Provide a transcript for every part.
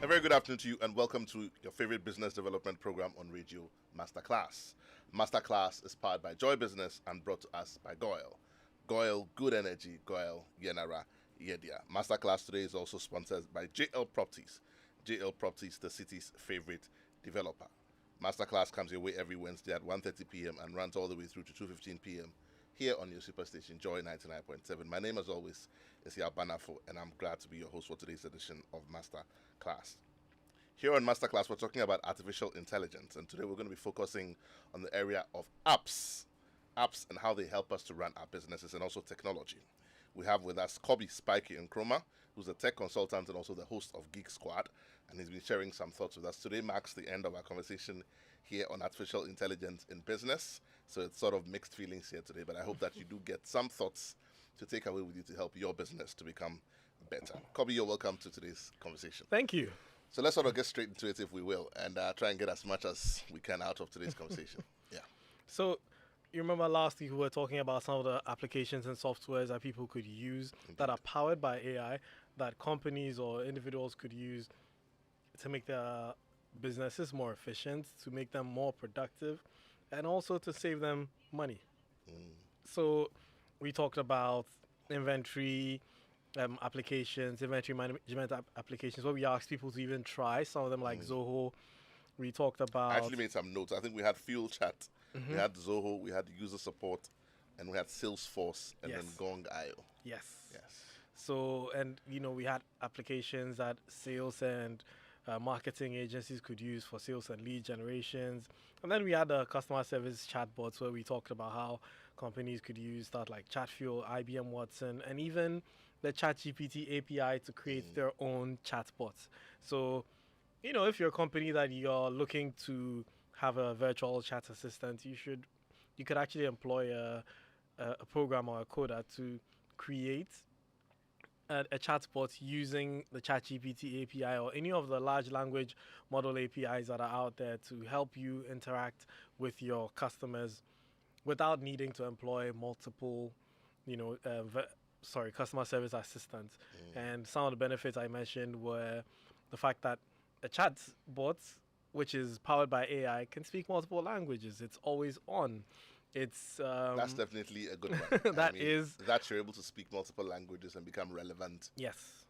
A very good afternoon to you and welcome to your favorite business development program on radio, Masterclass. Masterclass is powered by Joy Business and brought to us by Goyle. Goyle, good energy, Goyle, Yenara, Yedia. Masterclass today is also sponsored by JL Properties. JL Properties, the city's favorite developer. Masterclass comes your way every Wednesday at 1:30 p.m. and runs all the way through to 2:15 p.m. here on your superstation, Joy 99.7. My name, as always, is Yao Banafo, and I'm glad to be your host for today's edition of Masterclass. Here on Masterclass, we're talking about artificial intelligence, and today we're going to be focusing on the area of apps and how they help us to run our businesses, and also technology. We have with us Kobe Spikey Nkrumah, who's a tech consultant and also the host of Geek Squad, and he's been sharing some thoughts with us. Today marks the end of our conversation here on artificial intelligence in business, so it's sort of mixed feelings here today, but I hope that you do get some thoughts to take away with you to help your business to become better. Kobe, you're welcome to today's conversation. Thank you. So let's sort of get straight into it, if we will, and try and get as much as we can out of today's conversation. Yeah. So, you remember last week we were talking about some of the applications and softwares that people could use that are powered by AI, that companies or individuals could use to make their businesses more efficient, to make them more productive, and also to save them money. So, we talked about inventory applications, inventory management applications, where we asked people to even try some of them, like Zoho. We talked about. I actually made some notes. I think we had Fuel Chat, we had Zoho, we had user support, and we had Salesforce, and then Gong.io. Yes. So, and we had applications that sales and marketing agencies could use for sales and lead generations. And then we had the customer service chatbots, where we talked about how companies could use that, like ChatFuel, IBM Watson, and even the ChatGPT API to create their own chatbots. So, if you're a company that you're looking to have a virtual chat assistant, you could actually employ a program or a coder to create a chatbot using the ChatGPT API or any of the large language model APIs that are out there to help you interact with your customers without needing to employ multiple, customer service assistants. And some of the benefits I mentioned were the fact that a chatbot, which is powered by AI, can speak multiple languages. It's always on. That's definitely a good one. that you're able to speak multiple languages and become relevant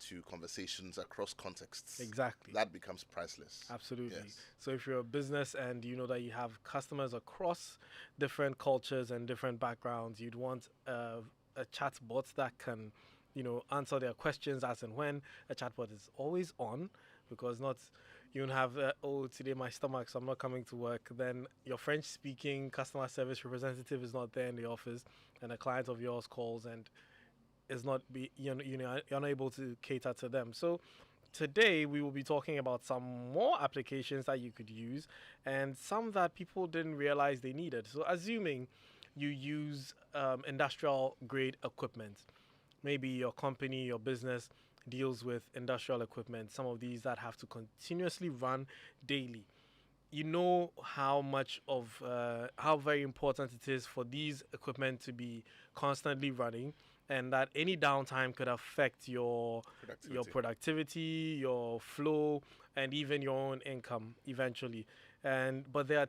to conversations across contexts. Exactly. That becomes priceless. Absolutely. Yes. So if you're a business and you know that you have customers across different cultures and different backgrounds, you'd want a chatbot that can answer their questions as and when. A chatbot is always on, because you don't have today my stomach, so I'm not coming to work. Then your French speaking customer service representative is not there in the office, and a client of yours calls and is not you're not able to cater to them. So today we will be talking about some more applications that you could use, and some that people didn't realize they needed. So assuming you use industrial grade equipment, maybe your company, your business deals with industrial equipment, some of these that have to continuously run daily. You know how very important it is for these equipment to be constantly running, and that any downtime could affect your productivity, your flow, and even your own income eventually. But there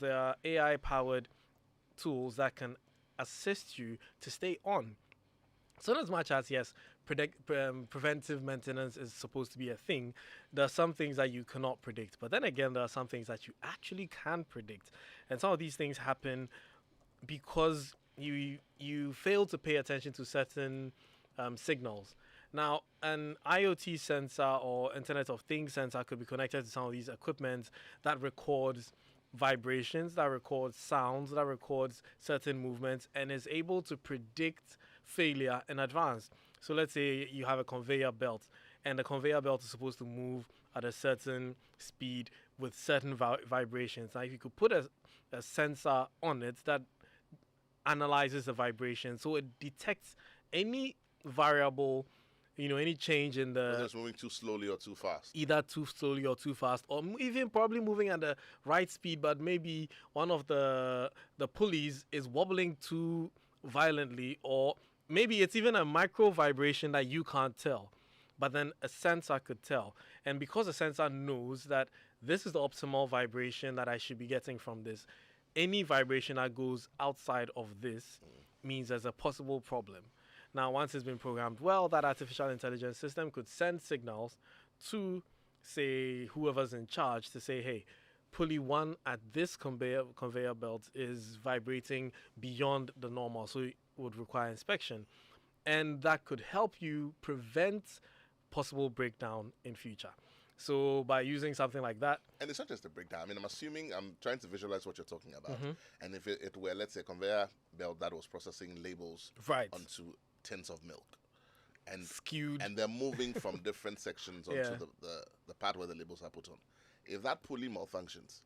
are AI-powered tools that can assist you to stay on. So as much as, yes, preventive maintenance is supposed to be a thing, there are some things that you cannot predict. But then again, there are some things that you actually can predict. And some of these things happen because you fail to pay attention to certain signals. Now, an IoT sensor or Internet of Things sensor could be connected to some of these equipment that records vibrations, that records sounds, that records certain movements, and is able to predict failure in advance. So let's say you have a conveyor belt, and the conveyor belt is supposed to move at a certain speed with certain vibrations. Now, if you could put a sensor on it that analyzes the vibration, so it detects any variable, any change in whether it's moving too slowly or too fast. Either too slowly or too fast, or even probably moving at the right speed, but maybe one of the pulleys is wobbling too violently, or maybe it's even a micro vibration that you can't tell. but then a sensor could tell. And because a sensor knows that this is the optimal vibration that I should be getting from this, any vibration that goes outside of this means there's a possible problem. Now, once it's been programmed well, that artificial intelligence system could send signals to, say, whoever's in charge to say, hey, pulley one at this conveyor belt is vibrating beyond the normal, so it would require inspection. And that could help you prevent possible breakdown in future. So by using something like that, And it's not just a breakdown. I mean, I'm trying to visualize what you're talking about. Mm-hmm. And if it were, let's say, a conveyor belt that was processing labels right, onto tins of milk, and skewed, and they're moving from different sections onto Yeah. the part where the labels are put on. If that pulley malfunctions,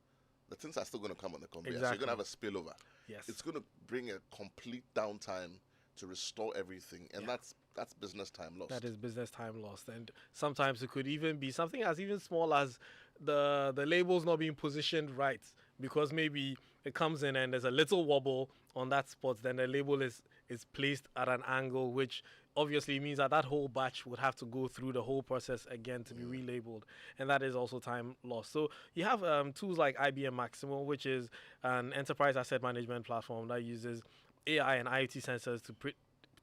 the tins are still going to come on the conveyor. So you're Exactly. going to have a spillover. yes, It's going to bring a complete downtime to restore everything. And Yeah. that's business time lost. that is business time lost. And sometimes it could even be something as even small as the labels not being positioned right, because maybe it comes in and there's a little wobble on that spot, then the label is placed at an angle, which obviously means that that whole batch would have to go through the whole process again to be relabeled, and that is also time lost. So you have tools like IBM Maximo, which is an enterprise asset management platform that uses AI and IoT sensors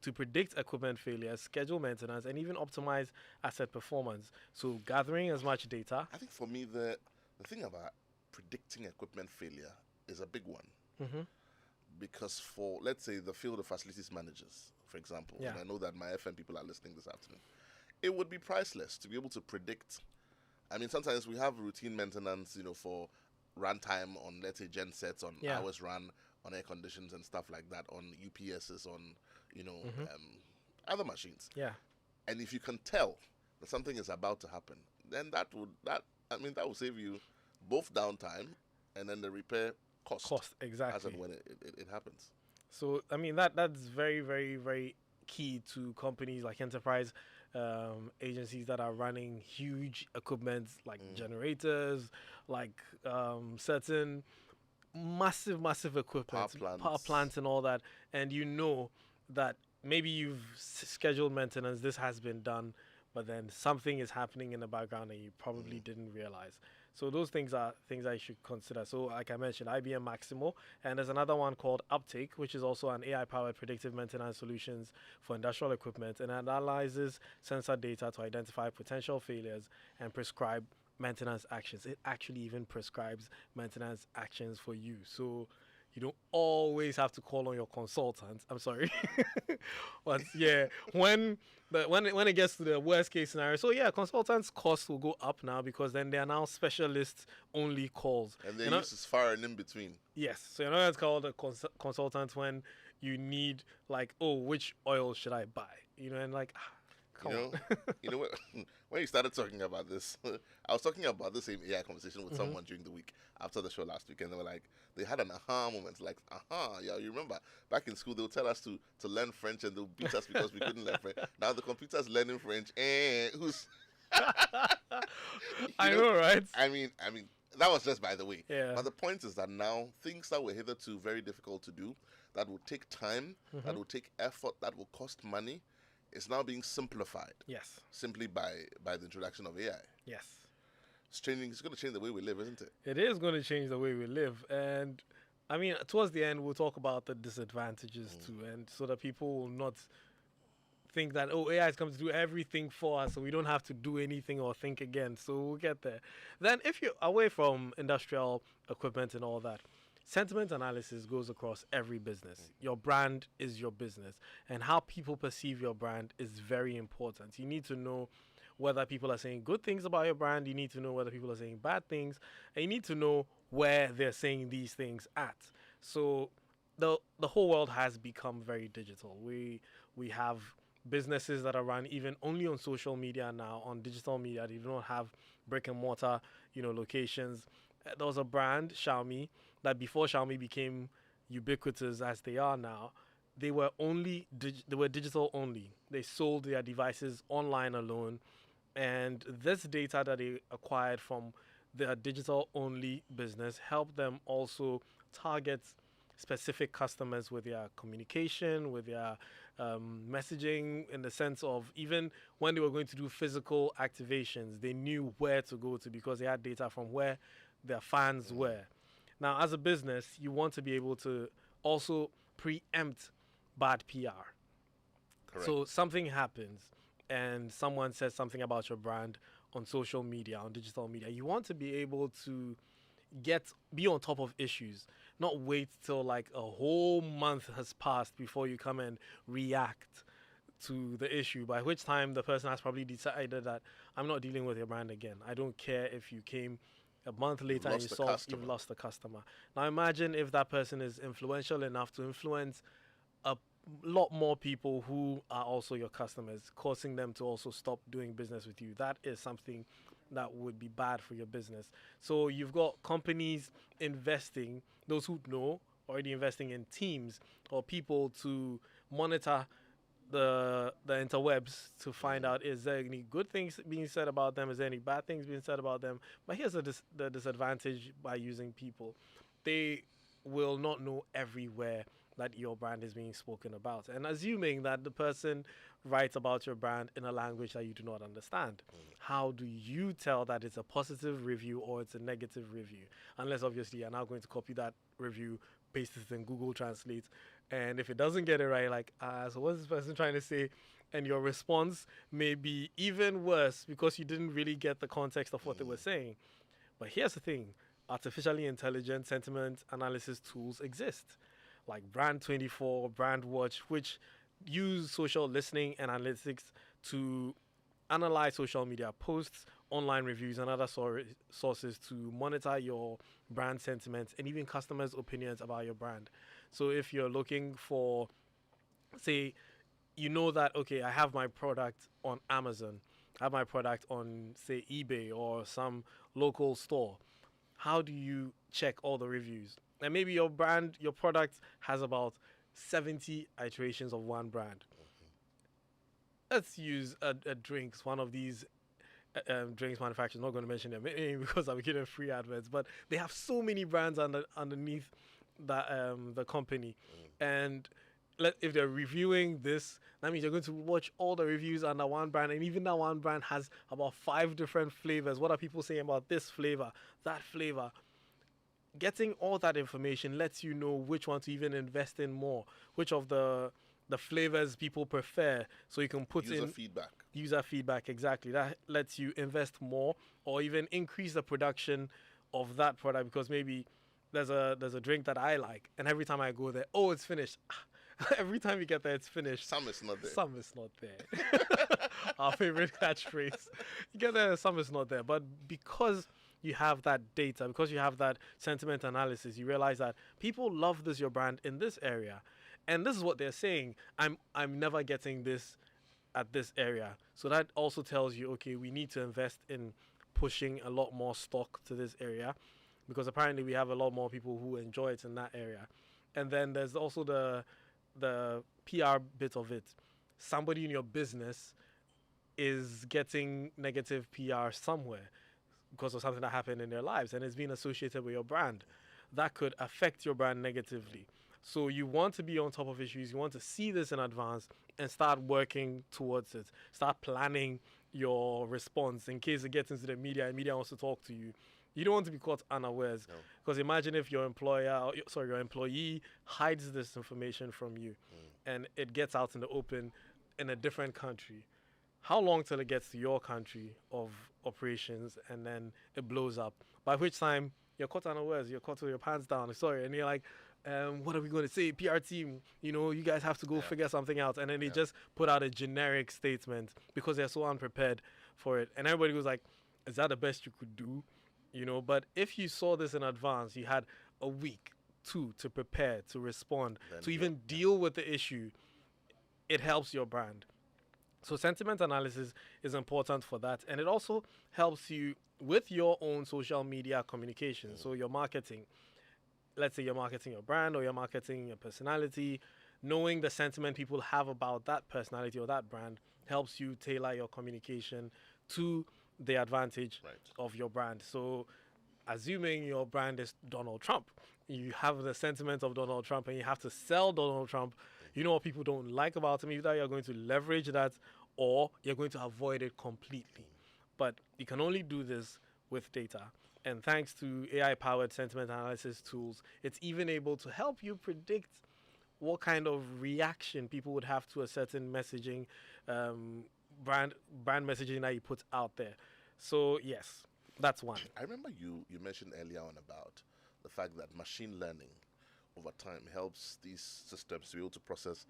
to predict equipment failures, schedule maintenance, and even optimize asset performance. So gathering as much data. I think for me, the thing about predicting equipment failure is a big one. Mm-hmm. Because for, let's say, the field of facilities managers, for example, Yeah. and I know that my FM people are listening this afternoon, it would be priceless to be able to predict. I mean, sometimes we have routine maintenance, for runtime on, let's say, gen sets, on Yeah. hours run, on air conditions and stuff like that, on UPSs, on, other machines. Yeah. And if you can tell that something is about to happen, then that will save you both downtime and then the repair cost as Exactly. and when it happens. So I mean that's very, very, very key to companies like enterprise agencies that are running huge equipment like generators, like certain massive equipment, Power plants. and all that, and you know that maybe you've scheduled maintenance, this has been done, but then something is happening in the background and you probably didn't realize. So those things are things I should consider. So like I mentioned, IBM Maximo, and there's another one called Uptake, which is also an AI-powered predictive maintenance solutions for industrial equipment, and analyzes sensor data to identify potential failures and prescribe maintenance actions. It actually even prescribes maintenance actions for you. So you don't always have to call on your consultant. I'm sorry. But yeah, when it gets to the worst case scenario, so yeah, consultants' costs will go up now because then they are now specialist only calls. And they You know- use as far and in between. Yes, so you're not going to call the consultant when you need like, oh, which oil should I buy? And like, come on. You know what? When you started talking about this, I was talking about the same AI conversation with someone during the week after the show last week, and they were like, they had an aha moment, like, yeah, you remember back in school they would tell us to learn French and they'll beat us because we couldn't learn French. Now the computer's learning French, and who's? I know, right? I mean, that was just by the way. Yeah. But the point is that now things that were hitherto very difficult to do, that will take time, that will take effort, that will cost money, is now being simplified Yes, simply by the introduction of AI. yes. It's going to change the way we live, isn't it? It is going to change the way we live. And I mean, towards the end, we'll talk about the disadvantages too. And so that people will not think that, oh, AI is coming to do everything for us, so we don't have to do anything or think again. So we'll get there. Then, if you're away from industrial equipment and all that, sentiment analysis goes across every business. Your brand is your business. And how people perceive your brand is very important. You need to know whether people are saying good things about your brand. You need to know whether people are saying bad things. And you need to know where they're saying these things at. So the whole world has become very digital. We have businesses that are run even only on social media now, on digital media. They don't have brick and mortar, locations. There was a brand, Xiaomi, that before Xiaomi became ubiquitous as they are now, they were digital only. They sold their devices online alone, and this data that they acquired from their digital only business helped them also target specific customers with their communication, with their messaging, in the sense of even when they were going to do physical activations, they knew where to go to because they had data from where their fans were. Now, as a business, you want to be able to also preempt bad PR. Correct. So something happens and someone says something about your brand on social media, on digital media. You want to be able to be on top of issues, not wait till like a whole month has passed before you come and react to the issue, by which time the person has probably decided that I'm not dealing with your brand again. I don't care if you came a month later and you've lost the customer. Now imagine if that person is influential enough to influence a lot more people who are also your customers, causing them to also stop doing business with you. That is something that would be bad for your business. So you've got companies investing, those who know, already investing in teams or people to monitor the interwebs to find out, is there any good things being said about them, is there any bad things being said about them. But here's the disadvantage by using people: they will not know everywhere that your brand is being spoken about, and assuming that the person writes about your brand in a language that you do not understand, how do you tell that it's a positive review or it's a negative review? Unless obviously you're now going to copy that review, paste it in Google Translate, and if it doesn't get it right, like, so what's this person trying to say? And your response may be even worse because you didn't really get the context of what they were saying. But here's the thing: artificially intelligent sentiment analysis tools exist, like Brand24, Brandwatch, which use social listening and analytics to analyze social media posts, online reviews, and other sources to monitor your brand sentiments and even customers' opinions about your brand. So if you're looking for, say, you know that, okay, I have my product on Amazon, I have my product on, say, eBay or some local store, how do you check all the reviews? And maybe your product has about 70 iterations of one brand. Let's use a drinks, one of these drinks manufacturers. I'm not going to mention them because I'm getting free adverts, but they have so many brands underneath that the company. And if they're reviewing this, that means you're going to watch all the reviews under one brand, and even that one brand has about 5 different flavors. What are people saying about this flavor, that flavor? Getting all that information lets you know which one to even invest in more, which of the flavors people prefer, so you can put user feedback. Exactly, that lets you invest more or even increase the production of that product, because maybe there's a drink that I like, and every time I go there, oh, it's finished. Every time you get there, it's finished. Some is not there. Some is not there. Our favorite catchphrase. You get there, some is not there. But because you have that data, because you have that sentiment analysis, you realize that people love your brand in this area. And this is what they're saying: I'm never getting this at this area. So that also tells you, okay, we need to invest in pushing a lot more stock to this area, because apparently we have a lot more people who enjoy it in that area. And then there's also the PR bit of it. Somebody in your business is getting negative PR somewhere because of something that happened in their lives, and it's being associated with your brand. That could affect your brand negatively. So you want to be on top of issues. You want to see this in advance and start working towards it. Start planning your response in case it gets into the media and media wants to talk to you. You don't want to be caught unawares. Because imagine if your employee hides this information from you and it gets out in the open in a different country. How long till it gets to your country of operations and then it blows up? By which time you're caught unawares, you're caught with your pants down, sorry, and you're like, what are we going to say? PR team, you guys have to go figure something out. And then they just put out a generic statement because they're so unprepared for it. And everybody was like, is that the best you could do? But if you saw this in advance, you had a week, 2 to prepare, to respond, then to even deal with the issue. It helps your brand. So sentiment analysis is important for that. And it also helps you with your own social media communication. So your marketing, let's say you're marketing your brand or you're marketing your personality, knowing the sentiment people have about that personality or that brand helps you tailor your communication to the advantage of your brand. So assuming your brand is Donald Trump, you have the sentiment of Donald Trump and you have to sell Donald Trump. You know what people don't like about him? Either you're going to leverage that or you're going to avoid it completely. But you can only do this with data. And thanks to AI-powered sentiment analysis tools, it's even able to help you predict what kind of reaction people would have to a certain messaging, brand messaging that you put out there. So yes, that's one. I remember you mentioned earlier on about the fact that machine learning over time helps these systems to be able to process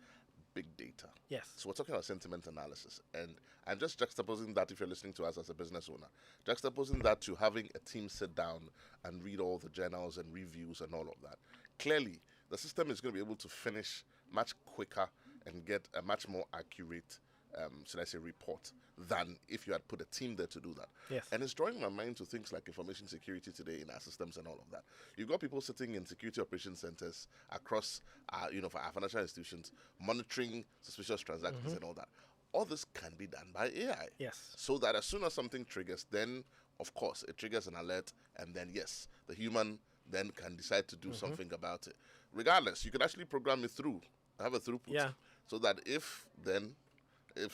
big data. Yes. So we're talking about sentiment analysis, and I'm just juxtaposing that if you're listening to us as a business owner, juxtaposing that to having a team sit down and read all the journals and reviews and all of that. Clearly, the system is going to be able to finish much quicker and get a much more accurate, should I say, report than if you had put a team there to do that. Yes. And it's drawing my mind to things like information security today in our systems and all of that. You've got people sitting in security operations centers across, for our financial institutions, monitoring suspicious transactions and all that. All this can be done by AI. Yes. So that as soon as something triggers, then, of course, it triggers an alert, and then, yes, the human then can decide to do something about it. Regardless, you can actually program it through, have a throughput. Yeah. So that if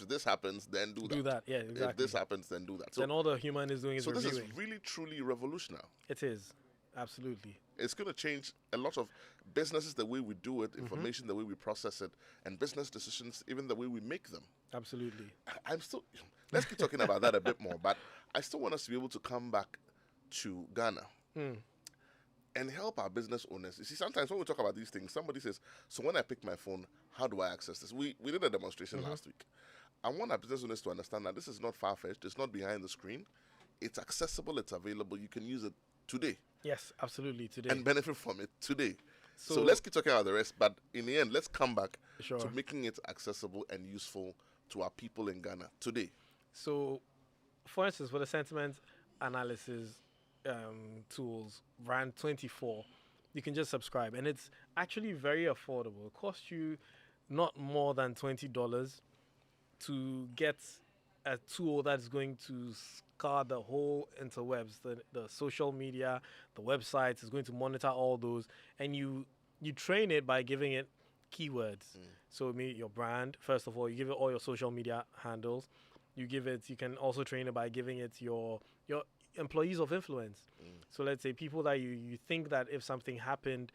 this happens, then do that. Do that, yeah, exactly. If this happens, then do that. So then all the human is doing is this reviewing. is really, truly revolutionary. It is. Absolutely. It's going to change a lot of businesses, the way we do it, information, the way we process it, and business decisions, even the way we make them. Absolutely. I'm still, let's keep talking about that a bit more, but I still want us to be able to come back to Ghana and help our business owners. You see, sometimes when we talk about these things, somebody says, so when I pick my phone, how do I access this? We did a demonstration last week. I want our business owners to understand that this is not far-fetched. It's not behind the screen. It's accessible. It's available. You can use it today. Yes, absolutely. Today. And benefit from it today. So So- let's keep talking about the rest. But in the end, let's come back Sure. to making it accessible and useful to our people in Ghana today. So, for instance, for the sentiment analysis tools, Brand 24, you can just subscribe. And it's actually very affordable. It costs you not more than $20 to get a tool that's going to scour the whole interwebs, the social media, the websites. Is going to monitor all those. And you train it by giving it keywords. So maybe your brand, first of all, you give it all your social media handles. You can also train it by giving it your employees of influence. So let's say people that you think that if something happened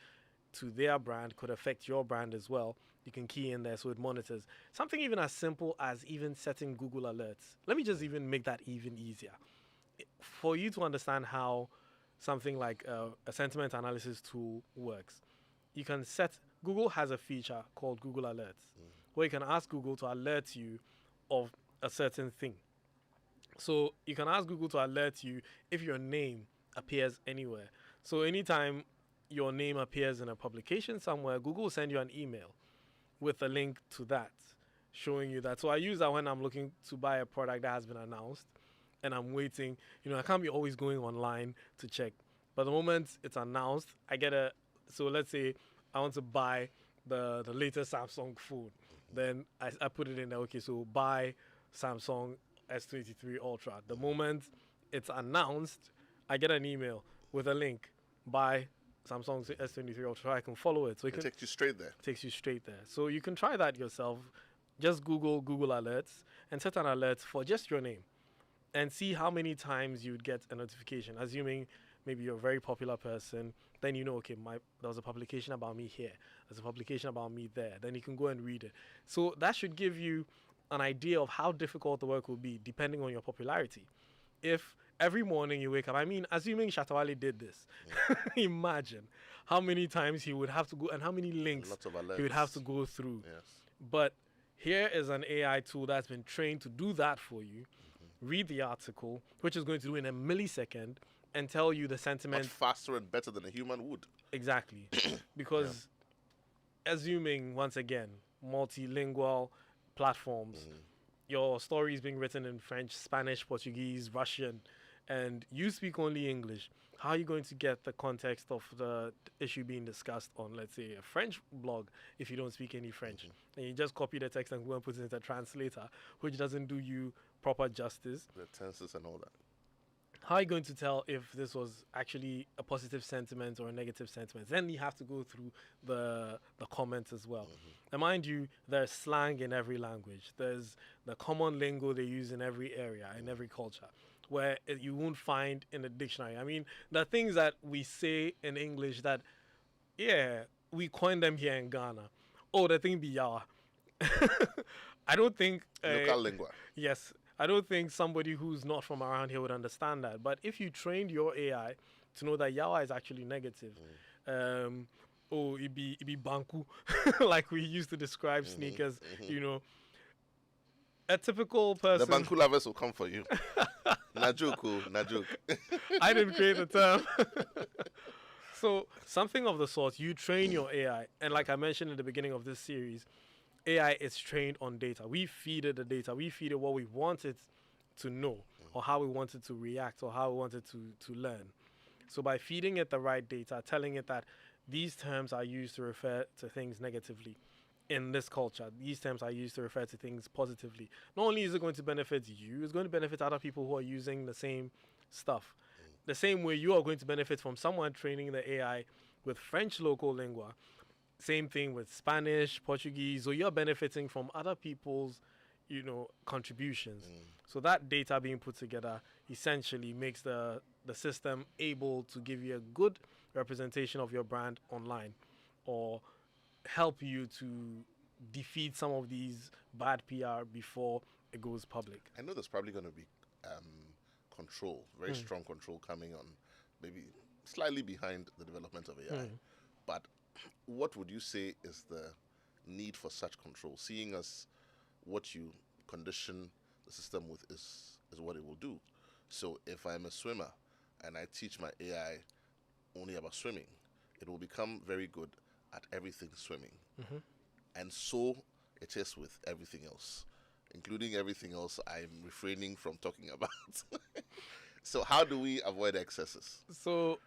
to their brand could affect your brand as well, you can key in there so it monitors. Something even as simple as even setting Google alerts. Let me just even make that even easier. For you to understand how something like a sentiment analysis tool works, you can set, Google has a feature called Google Alerts, where you can ask Google to alert you of a certain thing. So you can ask Google to alert you if your name appears anywhere. So anytime your name appears in a publication somewhere, Google will send you an email with a link to that, showing you that. So I use that when I'm looking to buy a product that has been announced and I'm waiting. I can't be always going online to check. But the moment it's announced, I get so let's say I want to buy the latest Samsung phone. Then I put it in there, okay, so buy Samsung S23 Ultra. The moment it's announced, I get an email with a link, buy Samsung S23 Ultra. I can follow it. So It takes you straight there. takes you straight there. So you can try that yourself. Just Google Alerts and set an alert for just your name and see how many times you'd get a notification. Assuming maybe you're a very popular person, then okay, there was a publication about me here. There's a publication about me there. Then you can go and read it. So that should give you an idea of how difficult the work will be depending on your popularity. If every morning you wake up, assuming Shatawale did this, imagine how many times he would have to go and how many links Lots of he would alerts. have to go through. Yes. But here is an AI tool that's been trained to do that for you, read the article, which is going to do in a millisecond, and tell you the sentiment. Much faster and better than a human would. Exactly. Because assuming, once again, multilingual platforms, your story is being written in French, Spanish, Portuguese, Russian, and you speak only English, how are you going to get the context of the issue being discussed on, let's say, a French blog if you don't speak any French? And you just copy the text and go and put it into a translator, which doesn't do you proper justice. The tenses and all that. How are you going to tell if this was actually a positive sentiment or a negative sentiment? Then you have to go through the comments as well. And mind you, there's slang in every language. There's the common lingo they use in every area, in every culture, where you won't find in a dictionary. I mean, the things that we say in English that, yeah, we coined them here in Ghana. Oh, the thing be yawa. I don't think Local lingua. yes, I don't think somebody who's not from around here would understand that. But if you trained your AI to know that yawa is actually negative, oh, it be banku, like we used to describe sneakers. You know, a typical The person. Banku lovers will come for you. Na joke, oh, na joke. I didn't create the term. So something of the sort. You train your AI, and like I mentioned in the beginning of this series, AI is trained on data. We feed it the data. We feed it what we want it to know, or how we want it to react, or how we want it to learn. So by feeding it the right data, telling it that these terms are used to refer to things negatively in this culture, these terms are used to refer to things positively. Not only is it going to benefit you, it's going to benefit other people who are using the same stuff. The same way you are going to benefit from someone training the AI with French local lingua. Same thing with Spanish, Portuguese. So you're benefiting from other people's, contributions. So that data being put together essentially makes the system able to give you a good representation of your brand online, or help you to defeat some of these bad PR before it goes public. I know there's probably going to be control, very strong control coming on, maybe slightly behind the development of AI. But what would you say is the need for such control? Seeing as what you condition the system with is what it will do. So if I'm a swimmer and I teach my AI only about swimming, it will become very good at everything swimming. And so it is with everything else, including everything else I'm refraining from talking about. So how do we avoid excesses? So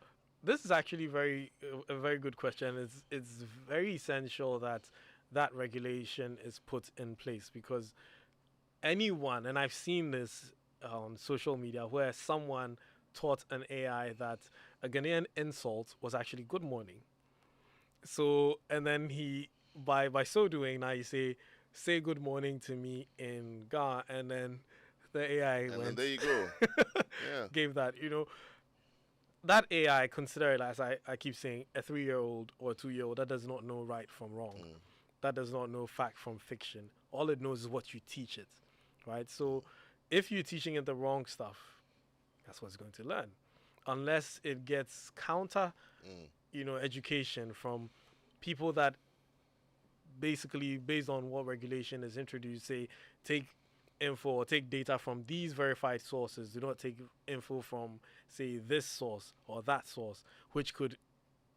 this is actually a very good question. It's very essential that that regulation is put in place, because anyone, and I've seen this on social media, where someone taught an AI that a Ghanaian insult was actually good morning. So, and then he, by so doing, now you say good morning to me in Ga, and then the AI And then went there you go. Yeah. gave that. That AI, consider it, as I keep saying, a 3-year-old or a 2-year-old that does not know right from wrong, that does not know fact from fiction. All it knows is what you teach it, right? So if you're teaching it the wrong stuff, that's what it's going to learn, unless it gets counter, education from people that basically, based on what regulation is introduced, say take info or take data from these verified sources. Do not take info from, say, this source or that source, which could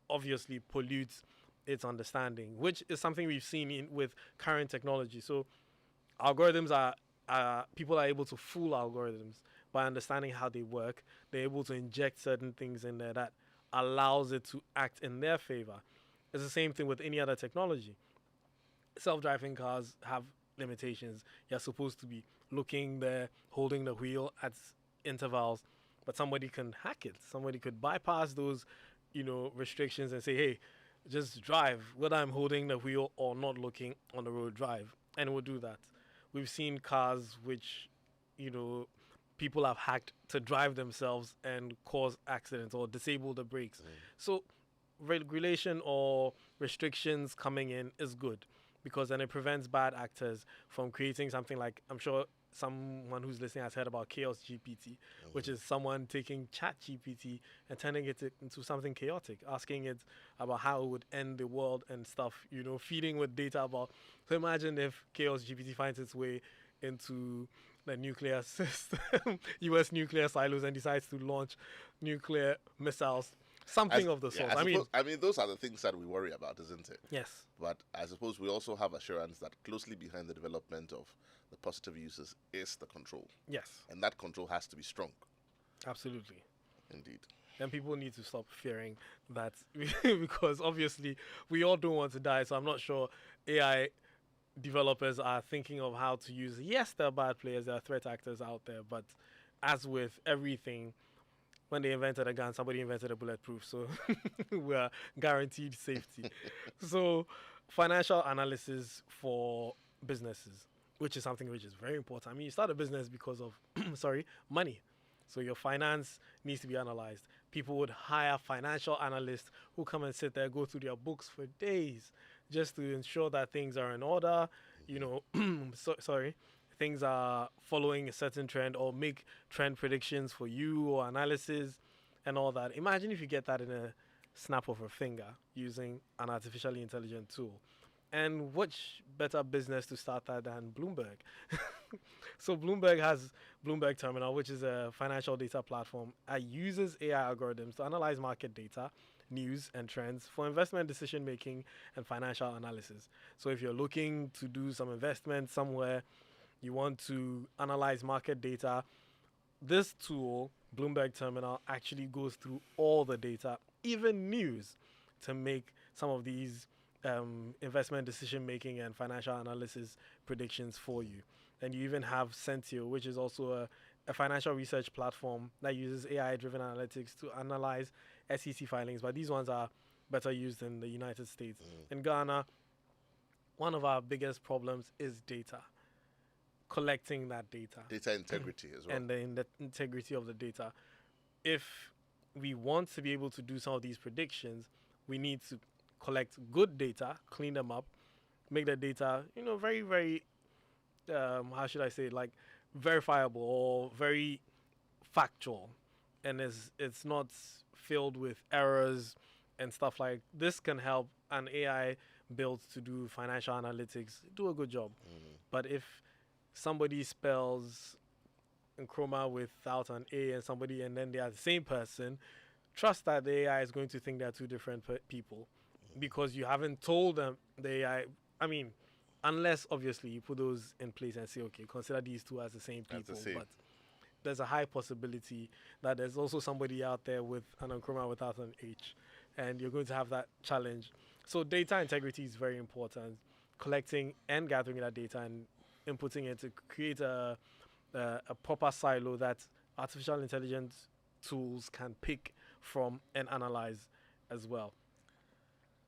obviously pollute its understanding, which is something we've seen with current technology. So algorithms people are able to fool algorithms by understanding how they work. They're able to inject certain things in there that allows it to act in their favor. It's the same thing with any other technology. Self-driving cars have limitations. You're supposed to be looking there, holding the wheel at intervals, but somebody can hack it. Somebody could bypass those, restrictions and say, "Hey, just drive, whether I'm holding the wheel or not looking on the road, drive," and it will do that. We've seen cars which, people have hacked to drive themselves and cause accidents or disable the brakes. So regulation or restrictions coming in is good, because then it prevents bad actors from creating something like, I'm sure someone who's listening has heard about Chaos GPT, which is someone taking Chat GPT and turning it into something chaotic, asking it about how it would end the world and stuff, feeding with data about. So imagine if Chaos GPT finds its way into the nuclear system, US nuclear silos, and decides to launch nuclear missiles. Something of the sort. I mean, those are the things that we worry about, isn't it? Yes. But I suppose we also have assurance that closely behind the development of the positive uses is the control. Yes. And that control has to be strong. Absolutely. Indeed. And people need to stop fearing that, because obviously we all don't want to die. So I'm not sure AI developers are thinking of how to use. Yes, there are bad players, there are threat actors out there, but as with everything, when they invented a gun, somebody invented a bulletproof. So we are guaranteed safety. So financial analysis for businesses, which is something which is very important. I mean, you start a business because of, sorry, money. So your finance needs to be analyzed. People would hire financial analysts who come and sit there, go through their books for days, just to ensure that things are in order. You know, sorry, things are following a certain trend, or make trend predictions for you, or analysis and all that. Imagine if you get that in a snap of a finger using an artificially intelligent tool. And which better business to start that than Bloomberg? So Bloomberg has Bloomberg Terminal, which is a financial data platform that uses AI algorithms to analyze market data, news, and trends for investment decision making and financial analysis. So if you're looking to do some investment somewhere, you want to analyze market data, this tool, Bloomberg Terminal, actually goes through all the data, even news, to make some of these investment decision making and financial analysis predictions for you. And you even have Sentio, which is also a financial research platform that uses AI driven analytics to analyze SEC filings. But these ones are better used in the United States. In Ghana, one of our biggest problems is data, collecting that data. Data integrity as well. And the integrity of the data. If we want to be able to do some of these predictions, we need to collect good data, clean them up, make the data, very, very, how should I say it, like verifiable or very factual, and it's not filled with errors and stuff like this. Can help an AI built to do financial analytics do a good job. But if somebody spells Nkrumah without an A and then they are the same person, trust that the AI is going to think they're two different people, because you haven't told them the AI. I mean, unless obviously you put those in place and say, okay, consider these two as the same people. But there's a high possibility that there's also somebody out there with an Nkrumah without an H, and you're going to have that challenge. So data integrity is very important. Collecting and gathering that data and inputting it to create a proper silo that artificial intelligence tools can pick from and analyze as well.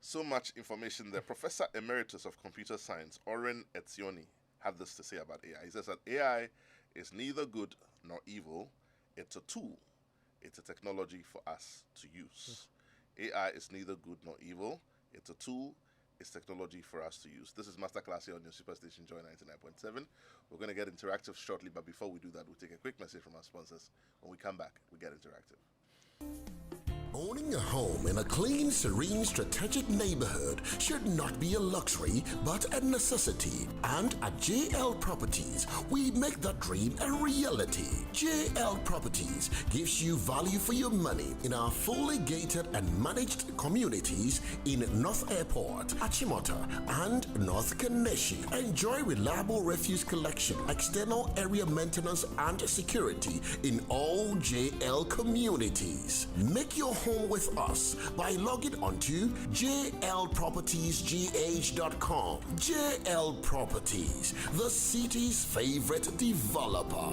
So much information there. Professor Emeritus of Computer Science, Oren Etzioni, had this to say about AI. He says that AI is neither good nor evil. It's a tool. It's a technology for us to use. AI is neither good nor evil. It's a tool. It's technology for us to use. This is Masterclass here on your Superstation Joy 99.7. We're going to get interactive shortly, but before we do that, we'll take a quick message from our sponsors. When we come back, we get interactive. Owning a home in a clean, serene, strategic neighborhood should not be a luxury, but a necessity. And at JL Properties, we make that dream a reality. JL Properties gives you value for your money in our fully gated and managed communities in North Airport, Achimota, and North Kaneshi. Enjoy reliable refuse collection, external area maintenance, and security in all JL communities. Make your home with us by logging onto jlpropertiesgh.com. JL Properties, the city's favorite developer.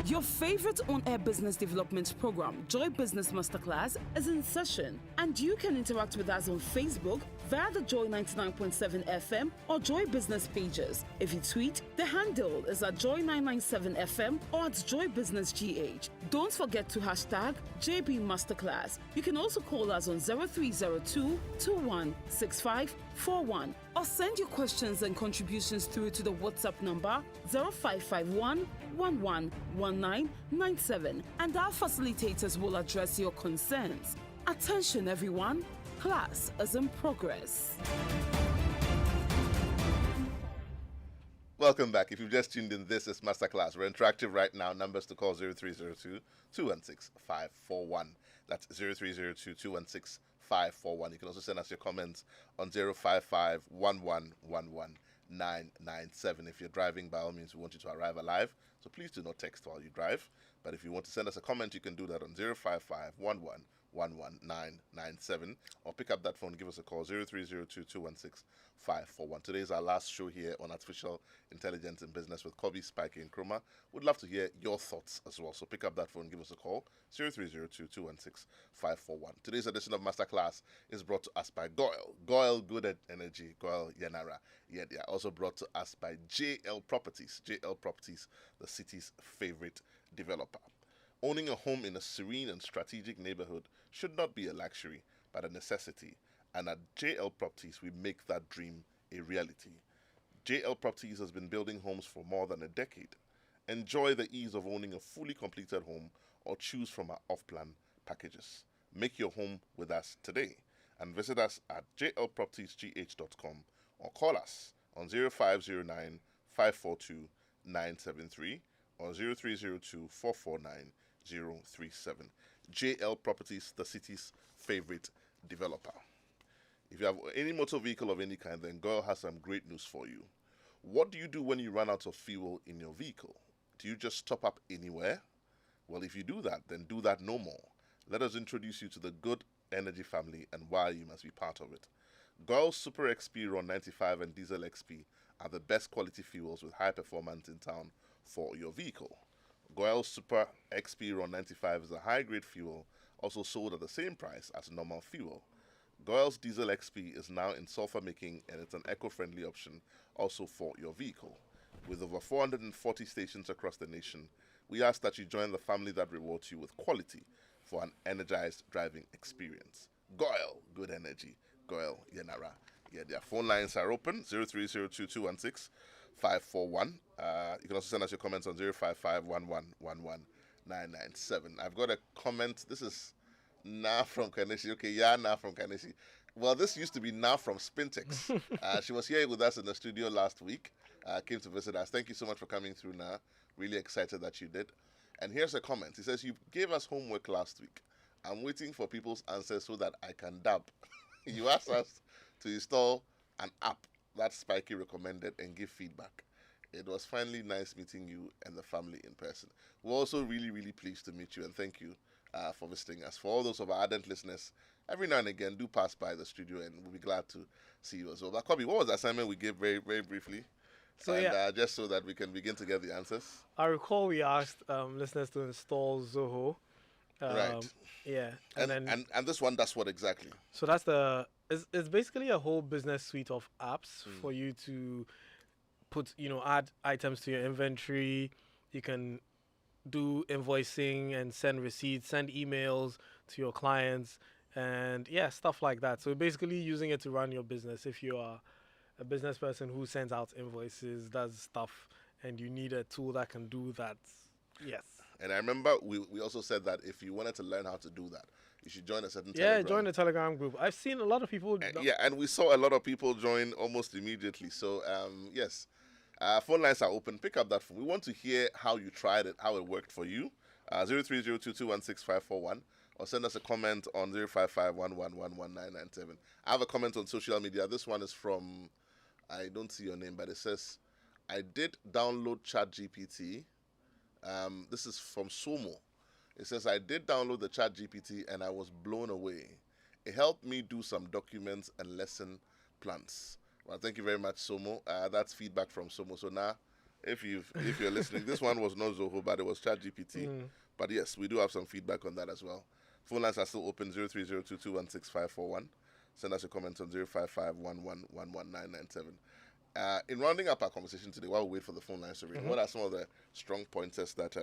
Your favorite on-air business development program, Joy Business Masterclass, is in session, and you can interact with us on Facebook via the Joy 99.7 FM or Joy Business pages. If you tweet, the handle is at Joy 997 FM or at Joy Business GH. Don't forget to hashtag JB Masterclass. You can also call us on 0302 216541 or send your questions and contributions through to the WhatsApp number 0551 111997, and our facilitators will address your concerns. Attention everyone, class is in progress. Welcome back. If you've just tuned in, this is Masterclass. We're interactive right now. Numbers to call 0302 216 541. That's 0302 216 541. You can also send us your comments on 055 1111 997. If you're driving, by all means, we want you to arrive alive. So please do not text while you drive. But if you want to send us a comment, you can do that on 055 11 11997, or pick up that phone, give us a call 0302216541. Today is our last show here on Artificial Intelligence in Business with Kobe, Spikey, and Chroma. We'd love to hear your thoughts as well, so pick up that phone, give us a call 0302216541. Today's edition of Masterclass is brought to us by Goyle. Goyle Good Energy, Goyle Yenara. Yeah, they are also brought to us by JL Properties. JL Properties, the city's favorite developer. Owning a home in a serene and strategic neighborhood should not be a luxury, but a necessity. And at JL Properties, we make that dream a reality. JL Properties has been building homes for more than a decade. Enjoy the ease of owning a fully completed home or choose from our off-plan packages. Make your home with us today and visit us at jlpropertiesgh.com or call us on 0509 542 973 or 0302 449 037. JL Properties, the city's favorite developer. If you have any motor vehicle of any kind, then Goyle has some great news for you. What do you do when you run out of fuel in your vehicle? Do you just stop up anywhere? Well, if you do that, then do that no more. Let us introduce you to the Good Energy family and why you must be part of it. Goyle Super XP Ron 95 and Diesel XP are the best quality fuels with high performance in town for your vehicle. Goyle Super XP Ron 95 is a high-grade fuel, also sold at the same price as normal fuel. Goyle's Diesel XP is now in sulfur making, and it's an eco-friendly option also for your vehicle. With over 440 stations across the nation, we ask that you join the family that rewards you with quality for an energized driving experience. Goyle Good Energy, Goyle Yenara. Yeah, their phone lines are open, 0302216541. You can also send us your comments on 05511119997. I've got a comment. This is Na from Kaneshi. Okay, yeah, Na from Kaneshi. Well, this used to be Na from Spintex. She was here with us in the studio last week. Came to visit us. Thank you so much for coming through, Na. Really excited that you did. And here's a comment. He says, you gave us homework last week. I'm waiting for people's answers so that I can dab. You asked us to install an app that Spikey recommended and give feedback. It was finally nice meeting you and the family in person. We're also really, really pleased to meet you, and thank you for visiting us. For all those of our ardent listeners, every now and again, do pass by the studio, and we'll be glad to see you as well. But Kobe, what was the assignment we gave very, very briefly? So Just so that we can begin to get the answers. I recall we asked listeners to install Zoho. Right. Yeah. And this one does what exactly? So it's basically a whole business suite of apps for you to add items to your inventory. You can do invoicing and send receipts, send emails to your clients, and stuff like that. So basically using it to run your business. If you are a business person who sends out invoices, does stuff, and you need a tool that can do that, yes. And I remember we also said that if you wanted to learn how to do that, you should join a certain Telegram. Yeah, join the Telegram group. I've seen a lot of people. And we saw a lot of people join almost immediately. So, yes. Phone lines are open. Pick up that phone. We want to hear how you tried it, how it worked for you. 0302216541, or send us a comment on 05511111997. I have a comment on social media. This one is from, I don't see your name, but it says, I did download ChatGPT. This is from Somo. It says, I did download the ChatGPT and I was blown away. It helped me do some documents and lesson plans. Well, thank you very much, Somo. That's feedback from Somo. So now, if you're listening, this one was not Zoho, but it was ChatGPT. But yes, we do have some feedback on that as well. Phone lines are still open, 0302216541. Send us a comment on 05511119997. In rounding up our conversation today, while we wait for the phone lines to ring, what are some of the strong pointers that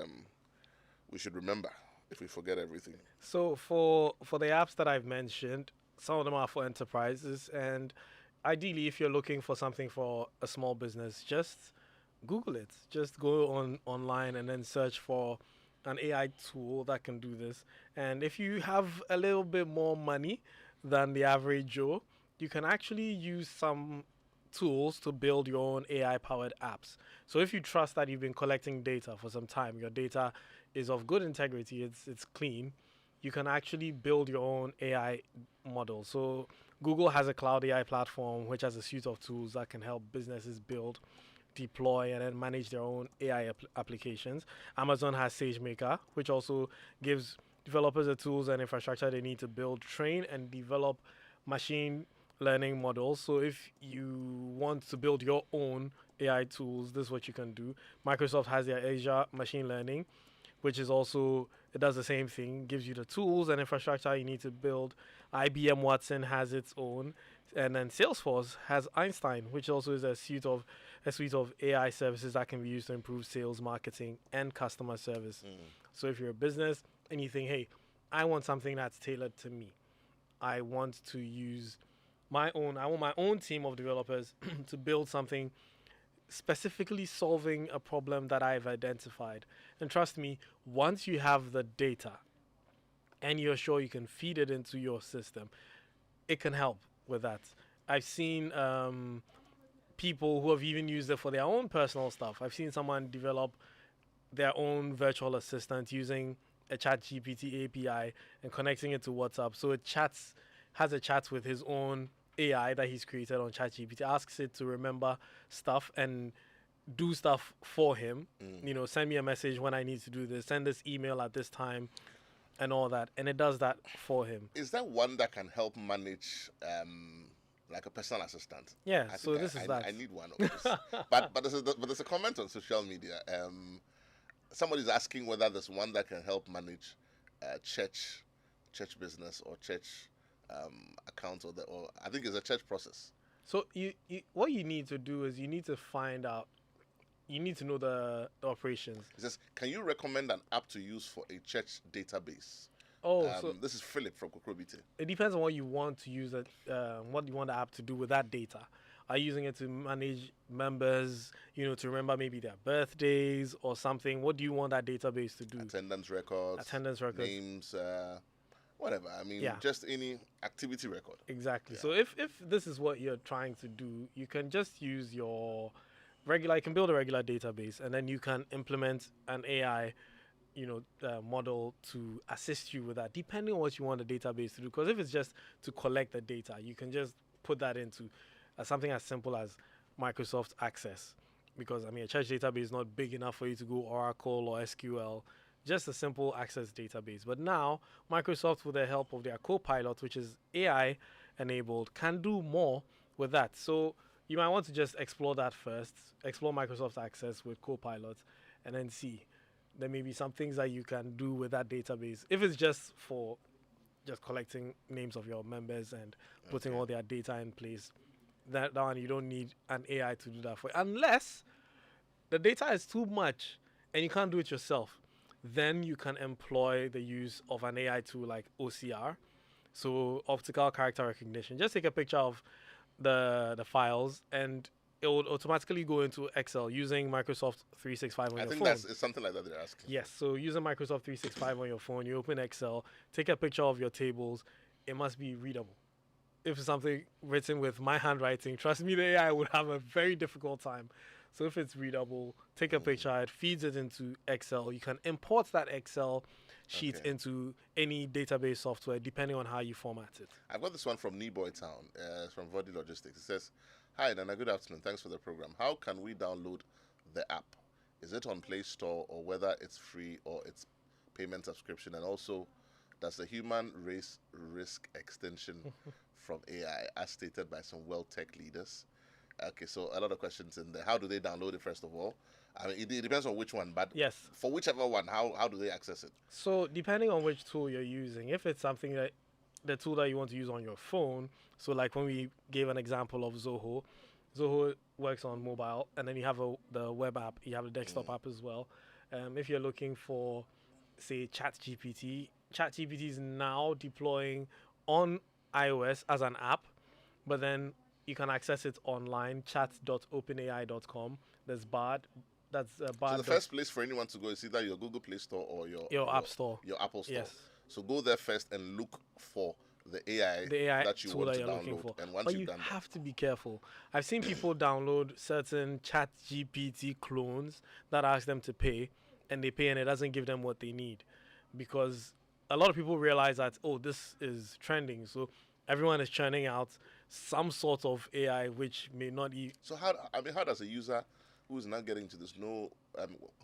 we should remember if we forget everything? So for the apps that I've mentioned, some of them are for enterprises, and ideally, if you're looking for something for a small business, just Google it. Just go online and then search for an AI tool that can do this. And if you have a little bit more money than the average Joe, you can actually use some tools to build your own AI-powered apps. So if you trust that you've been collecting data for some time, your data is of good integrity, it's clean, you can actually build your own AI model. So Google has a cloud AI platform which has a suite of tools that can help businesses build, deploy, and then manage their own AI applications. Amazon has SageMaker, which also gives developers the tools and infrastructure they need to build, train, and develop machine learning models. So if you want to build your own AI tools, this is what you can do. Microsoft has their Azure machine learning, which is also, it does the same thing, gives you the tools and infrastructure you need to build. IBM Watson has its own, and then Salesforce has Einstein, which also is a suite of AI services that can be used to improve sales, marketing, and customer service. So if you're a business and you think, hey, I want something that's tailored to me, I want to use I want my own team of developers to build something specifically solving a problem that I've identified. And trust me, once you have the data and you're sure you can feed it into your system, it can help with that. I've seen people who have even used it for their own personal stuff. I've seen someone develop their own virtual assistant using a ChatGPT API and connecting it to WhatsApp. So it has a chat with his own AI that he's created on ChatGPT, asks it to remember stuff and do stuff for him. Send me a message when I need to do this, send this email at this time, and all that. And it does that for him. Is that one that can help manage like a personal assistant? Yeah, I so think this is that. I need one of those. but there's a comment on social media. Somebody's asking whether there's one that can help manage church business or church accounts, or I think it's a church process. So you what you need to do is you need to find out. You need to know the operations. It says, can you recommend an app to use for a church database? So this is Philip from Kokrobite. it depends on what you want to use it, what you want the app to do with that data. Are you using it to manage members, to remember maybe their birthdays or something? What do you want that database to do? Attendance records, names, whatever. I mean, just any activity record. Exactly. Yeah. So if this is what you're trying to do, you can just use your you can build a regular database, and then you can implement an AI model to assist you with that, depending on what you want the database to do. Because if it's just to collect the data, you can just put that into something as simple as Microsoft Access. Because, a church database is not big enough for you to go Oracle or SQL, just a simple Access database. But now, Microsoft, with the help of their Copilot, which is AI enabled, can do more with that. So you might want to just explore that first, explore Microsoft Access with Copilot, and then see. There may be some things that you can do with that database. If it's just for just collecting names of your members and putting all their data in place, that one you don't need an AI to do that for you. Unless the data is too much and you can't do it yourself, then you can employ the use of an AI tool like OCR, so optical character recognition. Just take a picture of the files and it will automatically go into Excel using Microsoft 365 on your phone. I think it's something like that they're asking. Yes, so using Microsoft 365 on your phone, you open Excel, take a picture of your tables. It must be readable. If it's something written with my handwriting, trust me, the AI would have a very difficult time. So if it's readable, take a picture, it feeds it into Excel. You can import that Excel sheet into any database software, depending on how you format it. I've got this one from Neboy Town. It's from Vodi Logistics. It says, hi, Nana, good afternoon. Thanks for the program. How can we download the app? Is it on Play Store, or whether it's free or it's payment subscription? And also, does the human race risk extinction from AI, as stated by some World Tech leaders? Okay, so a lot of questions in there. How do they download it, first of all? I mean, it depends on which one, but yes, for whichever one, how do they access it? So depending on which tool you're using, if it's something that the tool that you want to use on your phone, so like when we gave an example of Zoho works on mobile, and then you have the web app, you have the desktop app as well. If you're looking for, say, ChatGPT is now deploying on iOS as an app, but then you can access it online, chat.openai.com. There's Bard. That's Bard. So the first place for anyone to go is either your Google Play Store or your App Store. Your Apple Store. Yes. So go there first and look for the AI that you want to download. And once you have to be careful. I've seen people download certain ChatGPT clones that ask them to pay, and they pay and it doesn't give them what they need, because a lot of people realize that, this is trending. So everyone is churning out some sort of AI which may not be. So how does a user who is not getting to this know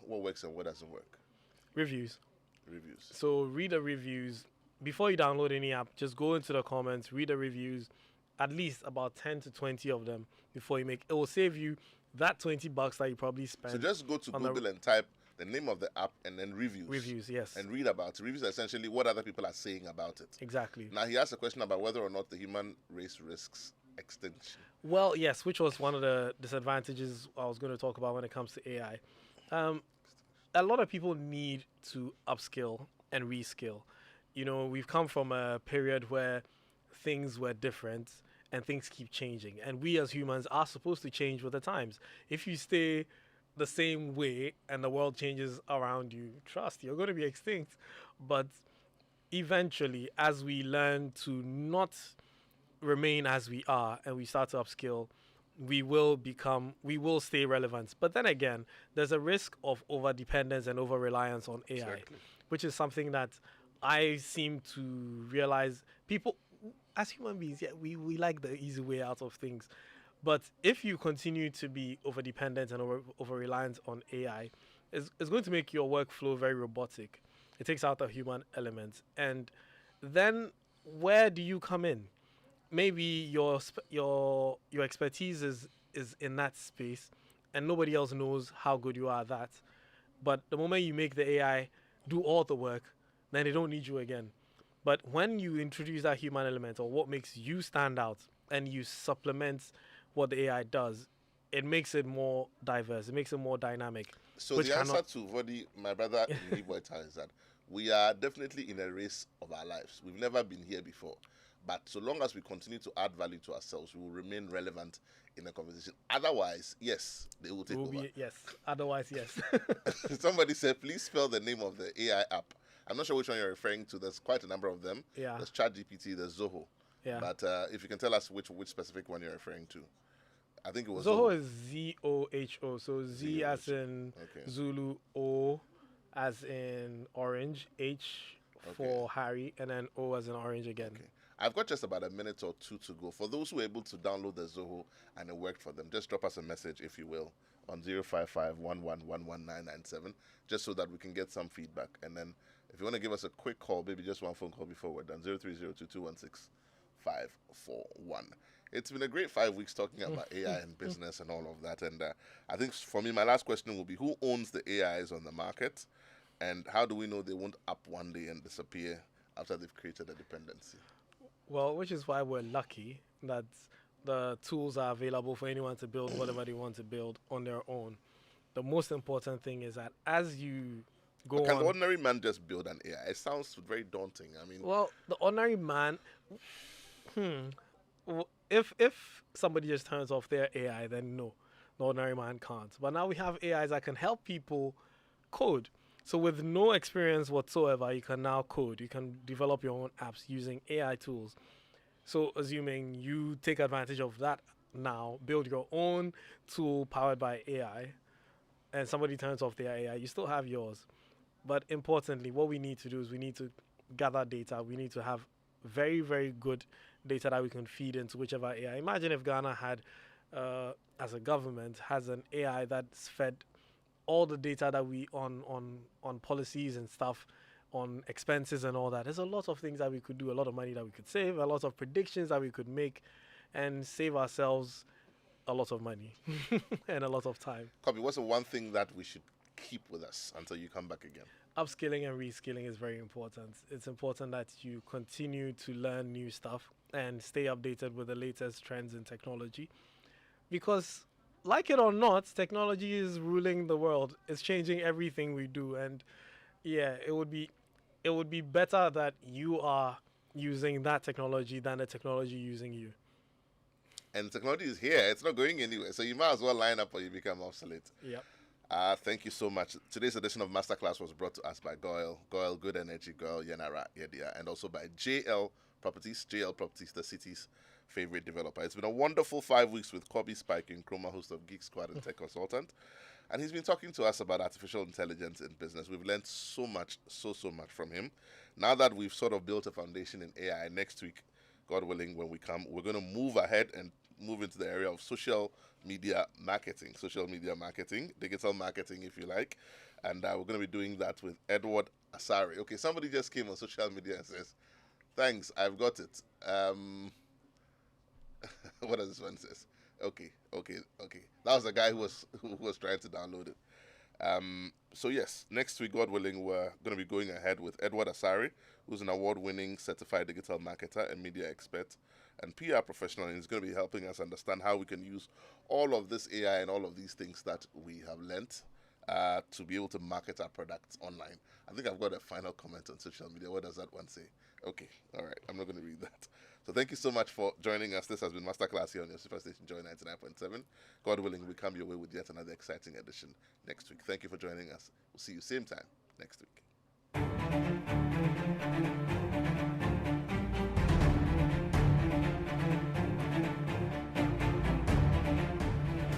what works and what doesn't work? Reviews. Reviews. So read the reviews. Before you download any app, just go into the comments, read the reviews, at least about 10 to 20 of them before you make. It will save you that $20 that you probably spent. So just go to on the Google and type the name of the app and then reviews. reviews, yes. And read about it. Reviews are essentially what other people are saying about it. Exactly. Now, he asked a question about whether or not the human race risks extinction. Well, yes, which was one of the disadvantages I was going to talk about when it comes to AI. A lot of people need to upskill and reskill. You know, we've come from a period where things were different and things keep changing. And we as humans are supposed to change with the times. If you stay the same way and the world changes around you, trust you're going to be extinct. But eventually, as we learn to not remain as we are and we start to upskill, we will stay relevant. But then again, there's a risk of over dependence and over reliance on AI, Exactly. which is something that I seem to realize people, as human beings, yeah, we like the easy way out of things. But if you continue to be over dependent and over reliant on AI, it's going to make your workflow very robotic. It takes out the human element. And then where do you come in? Maybe your expertise is in that space, and nobody else knows how good you are at that. But the moment you make the AI do all the work, then they don't need you again. But when you introduce that human element or what makes you stand out, and you supplement what the AI does, it makes it more diverse. It makes it more dynamic. So which the answer cannot- to Vodi, my brother in Iboita, is that we are definitely in a race of our lives. We've never been here before. But so long as we continue to add value to ourselves, we will remain relevant in the conversation. Otherwise, yes, they will take over. Yes. Otherwise, yes. Somebody said, please spell the name of the AI app. I'm not sure which one you're referring to. There's quite a number of them. Yeah. There's ChatGPT, there's Zoho. Yeah. But if you can tell us which specific one you're referring to. I think it was Zoho is ZOHO. So Z ZOHO. as in Okay. Zulu, O as in orange, H for Harry, and then O as in orange again. Okay. I've got just about a minute or two to go. For those who are able to download the Zoho and it worked for them, just drop us a message, if you will, on 055-111-11997, just so that we can get some feedback. And then if you want to give us a quick call, maybe just one phone call before we're done, 030-2216-541. It's been a great 5 weeks talking about AI and business and all of that. And I think for me, my last question will be, who owns the AIs on the market? And how do we know they won't up one day and disappear after they've created a dependency? Well, which is why we're lucky that the tools are available for anyone to build whatever they want to build on their own. The most important thing is that as you go Can on, the ordinary man just build an AI? It sounds very daunting. I mean, well, the ordinary man, if somebody just turns off their AI, then no, the ordinary man can't. But now we have AIs that can help people code. So with no experience whatsoever, you can now code. You can develop your own apps using AI tools. So assuming you take advantage of that now, build your own tool powered by AI, and somebody turns off their AI, you still have yours. But importantly, what we need to do is we need to gather data. We need to have very, very good data that we can feed into whichever AI. Imagine if Ghana had, as a government, has an AI that's fed all the data that we on policies and stuff, on expenses and all that. There's a lot of things that we could do, a lot of money that we could save, a lot of predictions that we could make, and save ourselves a lot of money and a lot of time. Kobe, what's the one thing that we should keep with us until you come back again? Upskilling and reskilling is very important. It's important that you continue to learn new stuff and stay updated with the latest trends in technology, because like it or not, technology is ruling the world. It's changing everything we do, and yeah, it would be better that you are using that technology than the technology using you. And technology is here. It's not going anywhere. So you might as well line up or you become obsolete. Yep. Thank you so much. Today's edition of Masterclass was brought to us by Goyle, Good Energy, Goyle, Yenara, Yedia, and also by JL Properties, the city's favorite developer. It's been a wonderful 5 weeks with Kobe Spike in Chroma, host of Geek Squad and Tech Consultant. And he's been talking to us about artificial intelligence in business. We've learned so much from him. Now that we've sort of built a foundation in AI, next week God willing, when we come, we're going to move ahead and move into the area of social media marketing, digital marketing, if you like. And we're going to be doing that with Edward Asari. Okay, somebody just came on social media and says, thanks, I've got it. What does this one says? Okay. That was the guy who was trying to download it. So yes, next week, God willing, we're going to be going ahead with Edward Asari, who's an award-winning certified digital marketer and media expert and PR professional, and he's going to be helping us understand how we can use all of this AI and all of these things that we have learnt to be able to market our products online. I think I've got a final comment on social media. What does that one say? Okay, all right, I'm not going to read that. So thank you so much for joining us. This has been Masterclass here on your Superstation Joy 99.7. God willing, we come your way with yet another exciting edition next week. Thank you for joining us. We'll see you same time next week.